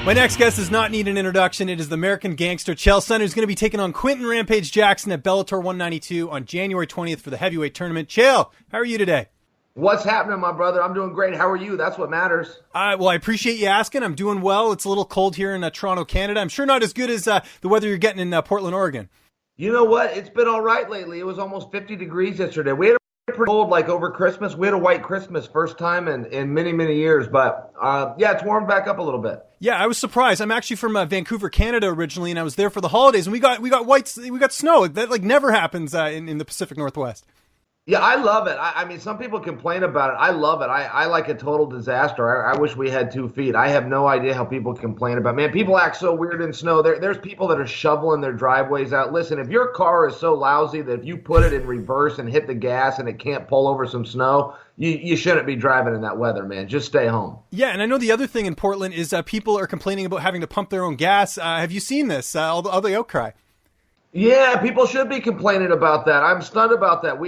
My next guest does not need an introduction. It is the American gangster Chael Sonnen, who's going to be taking on Quentin Rampage Jackson at Bellator 192 on January 20th for the heavyweight tournament. Chael, how are you today? What's happening, my brother? I'm doing great. How are you? That's what matters. Well, I appreciate you asking. I'm doing well. It's a little cold here in Toronto, Canada. I'm sure not as good as the weather you're getting in Portland, Oregon. You know what? It's been all right lately. It was almost 50 degrees yesterday. We had a pretty cold, like over Christmas. We had a white Christmas, first time in many, many years. But yeah, it's warmed back up a little bit. Yeah, I was surprised. I'm actually from Vancouver, Canada originally, and I was there for the holidays, and we got snow. That like never happens in the Pacific Northwest. Yeah, I love it. I mean, some people complain about it. I love it. I like a total disaster. I wish we had 2 feet. I have no idea how people complain about it. Man, people act so weird in snow. There's people that are shoveling their driveways out. Listen, if your car is so lousy that if you put it in reverse and hit the gas and it can't pull over some snow, you shouldn't be driving in that weather, man. Just stay home. Yeah, and I know the other thing in Portland is people are complaining about having to pump their own gas. Have you seen this, all the outcry? Yeah, people should be complaining about that. I'm stunned about that.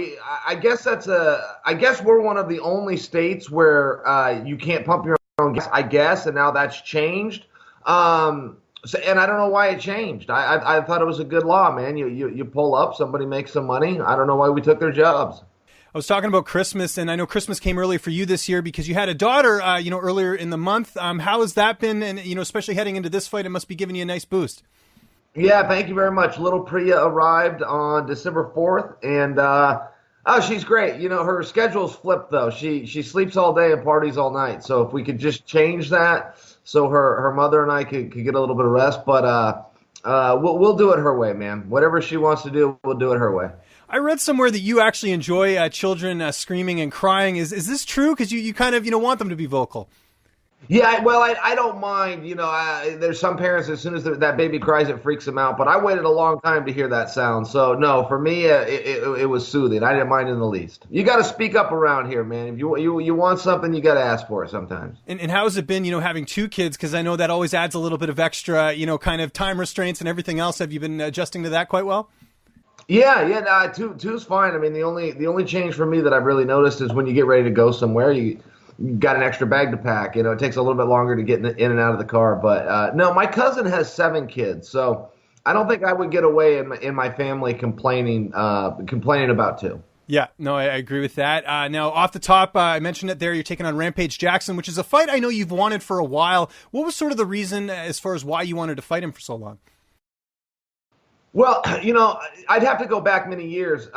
I guess we're one of the only states where you can't pump your own gas, I guess, and now that's changed. And I don't know why it changed. I thought it was a good law, man. You pull up, somebody makes some money. I don't know why we took their jobs. I was talking about Christmas, and I know Christmas came early for you this year because you had a daughter, earlier in the month. How has that been? And, especially heading into this fight, it must be giving you a nice boost. Yeah, thank you very much. Little Priya arrived on December 4th, and she's great. Her schedule's flipped, though. She sleeps all day and parties all night. So if we could just change that so her mother and I could get a little bit of rest. But we'll do it her way, man. Whatever she wants to do, we'll do it her way. I read somewhere that you actually enjoy children screaming and crying. Is this true? Because you kind of want them to be vocal. Yeah, well, I don't mind. There's some parents, as soon as that baby cries, it freaks them out. But I waited a long time to hear that sound. So, no, for me, it was soothing. I didn't mind in the least. You got to speak up around here, man. If you want something, you got to ask for it sometimes. And how has it been, having 2 kids? Because I know that always adds a little bit of extra, kind of time restraints and everything else. Have you been adjusting to that quite well? Yeah, two's fine. I mean, the only change for me that I've really noticed is when you get ready to go somewhere, you got an extra bag to pack. It takes a little bit longer to get in and out of the car. But no, my cousin has 7 kids, so I don't think I would get away in my family complaining about 2. Yeah, no, I agree with that. Now, off the top, I mentioned it there, you're taking on Rampage Jackson, which is a fight I know you've wanted for a while. What was sort of the reason as far as why you wanted to fight him for so long? Well, I'd have to go back many years.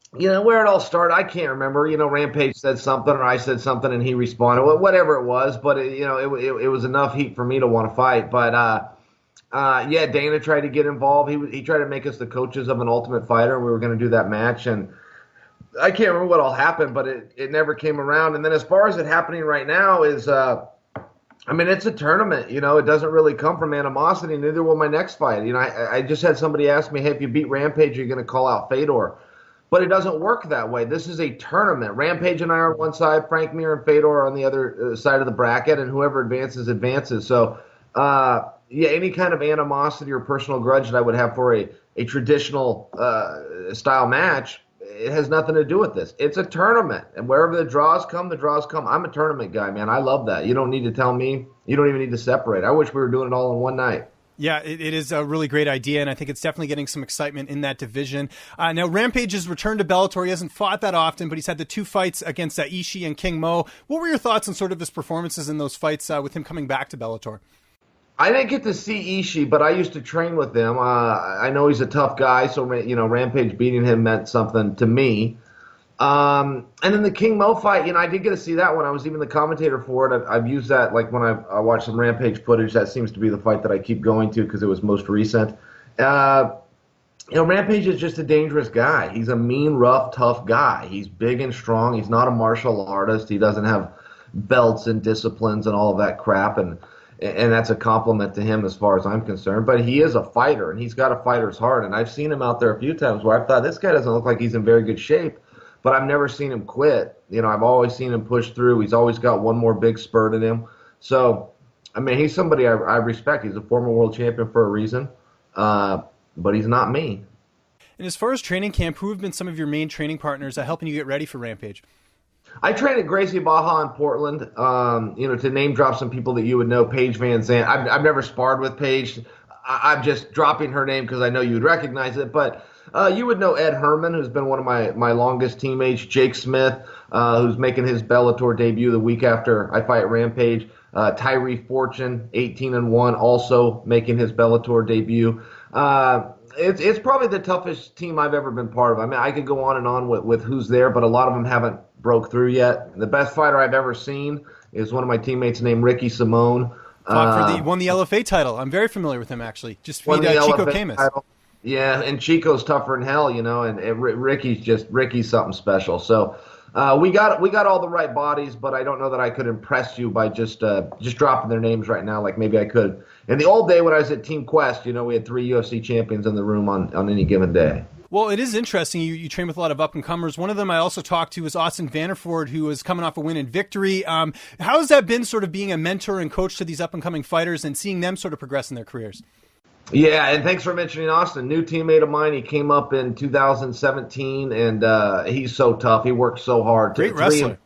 Where it all started, I can't remember. Rampage said something, or I said something, and he responded. Whatever it was, but it was enough heat for me to want to fight. But yeah, Dana tried to get involved. He tried to make us the coaches of an Ultimate Fighter. We were going to do that match, and I can't remember what all happened, but it never came around. And then as far as it happening right now is, it's a tournament. It doesn't really come from animosity. Neither will my next fight. I just had somebody ask me, hey, if you beat Rampage, you're going to call out Fedor. But it doesn't work that way. This is a tournament. Rampage and I are on one side, Frank Mir and Fedor are on the other side of the bracket, and whoever advances, advances. So, any kind of animosity or personal grudge that I would have for a traditional style match, it has nothing to do with this. It's a tournament, and wherever the draws come, the draws come. I'm a tournament guy, man. I love that. You don't need to tell me. You don't even need to separate. I wish we were doing it all in one night. Yeah, it is a really great idea, and I think it's definitely getting some excitement in that division. Now, Rampage has returned to Bellator. He hasn't fought that often, but he's had the 2 fights against Ishii and King Mo. What were your thoughts on sort of his performances in those fights with him coming back to Bellator? I didn't get to see Ishii, but I used to train with him. I know he's a tough guy, so Rampage beating him meant something to me. And then the King Mo fight, I did get to see that one. I was even the commentator for it. I've used that, like when I watch some Rampage footage. That seems to be the fight that I keep going to because it was most recent. Rampage is just a dangerous guy. He's a mean, rough, tough guy. He's big and strong. He's not a martial artist. He doesn't have belts and disciplines and all of that crap. And that's a compliment to him as far as I'm concerned. But he is a fighter, and he's got a fighter's heart. And I've seen him out there a few times where I've thought, this guy doesn't look like he's in very good shape. But I've never seen him quit. I've always seen him push through. He's always got one more big spurt in him. So, he's somebody I respect. He's a former world champion for a reason, but he's not me. And as far as training camp, who have been some of your main training partners helping you get ready for Rampage? I trained at Gracie Baja in Portland. To name drop some people that you would know, Paige Van Zandt. I've never sparred with Paige. I'm just dropping her name because I know you would recognize it. But you would know Ed Herman, who's been one of my longest teammates. Jake Smith, who's making his Bellator debut the week after I fight Rampage. Tyree Fortune, 18-1, also making his Bellator debut. It's probably the toughest team I've ever been part of. I mean, I could go on and on with who's there, but a lot of them haven't broke through yet. The best fighter I've ever seen is one of my teammates named Ricky Simone. Won the LFA title. I'm very familiar with him, actually. Just beat Chico Camus. Yeah, and Chico's tougher than hell, and Ricky's something special. So we got all the right bodies, but I don't know that I could impress you by just dropping their names right now like maybe I could. In the old day when I was at Team Quest, we had 3 UFC champions in the room on any given day. Well, it is interesting. You train with a lot of up-and-comers. One of them I also talked to was Austin Vanderford, who was coming off a win in Victory. How has that been, sort of being a mentor and coach to these up-and-coming fighters and seeing them sort of progress in their careers? Yeah, and thanks for mentioning Austin. New teammate of mine. He came up in 2017, and he's so tough. He works so hard. Great wrestler.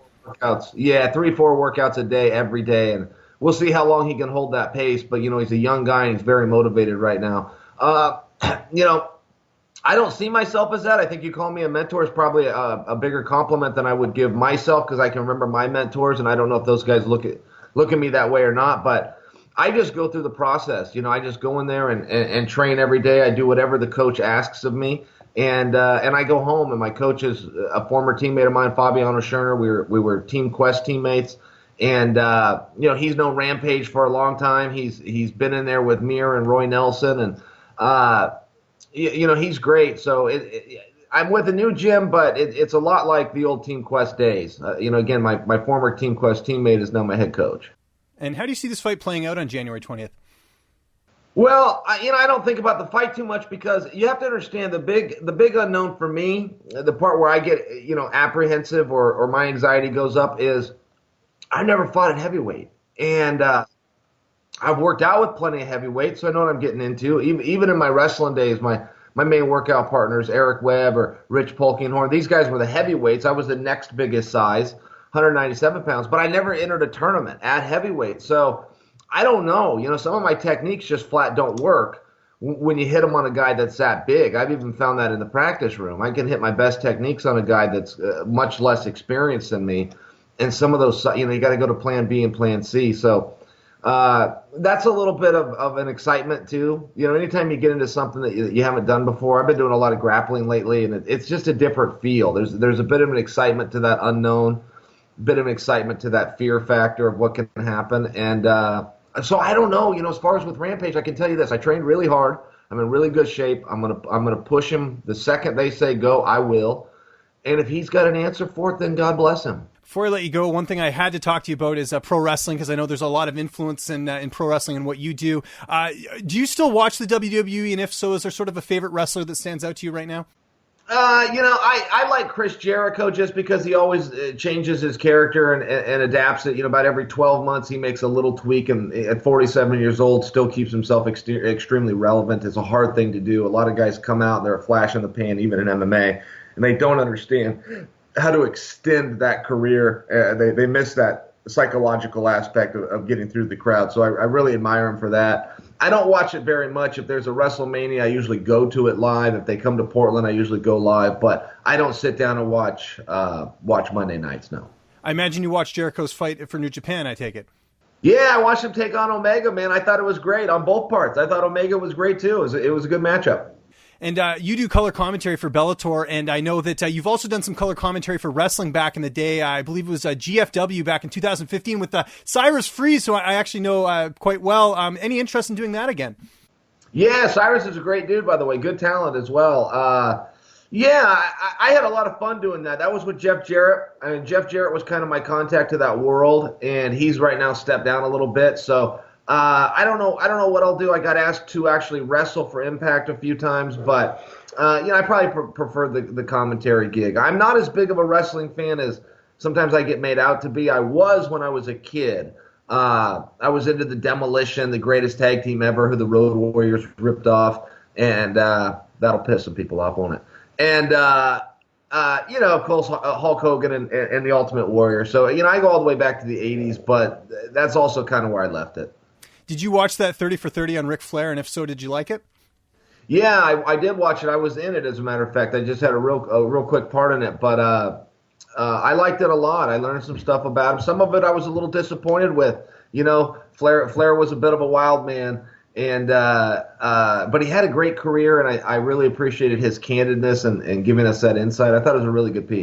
3-4 workouts a day, every day, and we'll see how long he can hold that pace. But, he's a young guy, and he's very motivated right now. I don't see myself as that. I think you call me a mentor is probably a bigger compliment than I would give myself because I can remember my mentors, and I don't know if those guys look at me that way or not. But I just go through the process. I just go in there and train every day. I do whatever the coach asks of me, and I go home. And my coach is a former teammate of mine, Fabiano Scherner. We were Team Quest teammates, and he's known Rampage for a long time. He's been in there with Mir and Roy Nelson, and he's great. So I'm with a new gym, but it's a lot like the old Team Quest days. Again, my former Team Quest teammate is now my head coach. And how do you see this fight playing out on January 20th? Well, I don't think about the fight too much because you have to understand the big unknown for me, the part where I get, apprehensive or my anxiety goes up is I never fought at heavyweight. And I've worked out with plenty of heavyweights, so I know what I'm getting into. Even in my wrestling days, my main workout partners, Eric Webb or Rich Polkinghorn, these guys were the heavyweights. I was the next biggest size, 197 pounds, but I never entered a tournament at heavyweight. So I don't know. Some of my techniques just flat don't work when you hit them on a guy that's that big. I've even found that in the practice room. I can hit my best techniques on a guy that's much less experienced than me. And some of those, you got to go to plan B and plan C. So that's a little bit of an excitement too. Anytime you get into something that you haven't done before, I've been doing a lot of grappling lately, and it's just a different feel. There's a bit of an excitement to that unknown, bit of an excitement to that fear factor of what can happen. And so I don't know. As far as with Rampage, I can tell you this: I trained really hard. I'm in really good shape. I'm gonna push him. The second they say go, I will. And if he's got an answer for it, then God bless him. Before I let you go, one thing I had to talk to you about is pro wrestling, because I know there's a lot of influence in pro wrestling and what you do. Do you still watch the WWE? And if so, is there sort of a favorite wrestler that stands out to you right now? I like Chris Jericho just because he always changes his character and adapts it. About every 12 months he makes a little tweak, and at 47 years old still keeps himself extremely relevant. It's a hard thing to do. A lot of guys come out and they're a flash in the pan, even in MMA, and they don't understand how to extend that career. They miss that psychological aspect of getting through the crowd. So I really admire him for that. I don't watch it very much. If there's a WrestleMania, I usually go to it live. If they come to Portland, I usually go live. But I don't sit down and watch Monday nights, no. I imagine you watched Jericho's fight for New Japan, I take it. Yeah, I watched him take on Omega, man. I thought it was great on both parts. I thought Omega was great, too. It was a good matchup. And you do color commentary for Bellator, and I know that you've also done some color commentary for wrestling back in the day. I believe it was GFW back in 2015 with Cyrus Freeze, who I actually know quite well. Any interest in doing that again? Yeah, Cyrus is a great dude, by the way. Good talent as well. I had a lot of fun doing that. That was with Jeff Jarrett. I mean, Jeff Jarrett was kind of my contact to that world, and he's right now stepped down a little bit, so I don't know what I'll do. I got asked to actually wrestle for Impact a few times, but I probably prefer the commentary gig. I'm not as big of a wrestling fan as sometimes I get made out to be. I was when I was a kid. I was into the Demolition, the greatest tag team ever, who the Road Warriors ripped off, and that'll piss some people off, won't it? And Of course, Hulk Hogan and the Ultimate Warrior. So, I go all the way back to the 80s, but that's also kind of where I left it. Did you watch that 30 for 30 on Ric Flair? And if so, did you like it? Yeah, I did watch it. I was in it, as a matter of fact. I just had a real quick part in it, but I liked it a lot. I learned some stuff about him. Some of it I was a little disappointed with. Flair was a bit of a wild man, and but he had a great career, and I really appreciated his candidness and giving us that insight. I thought it was a really good piece.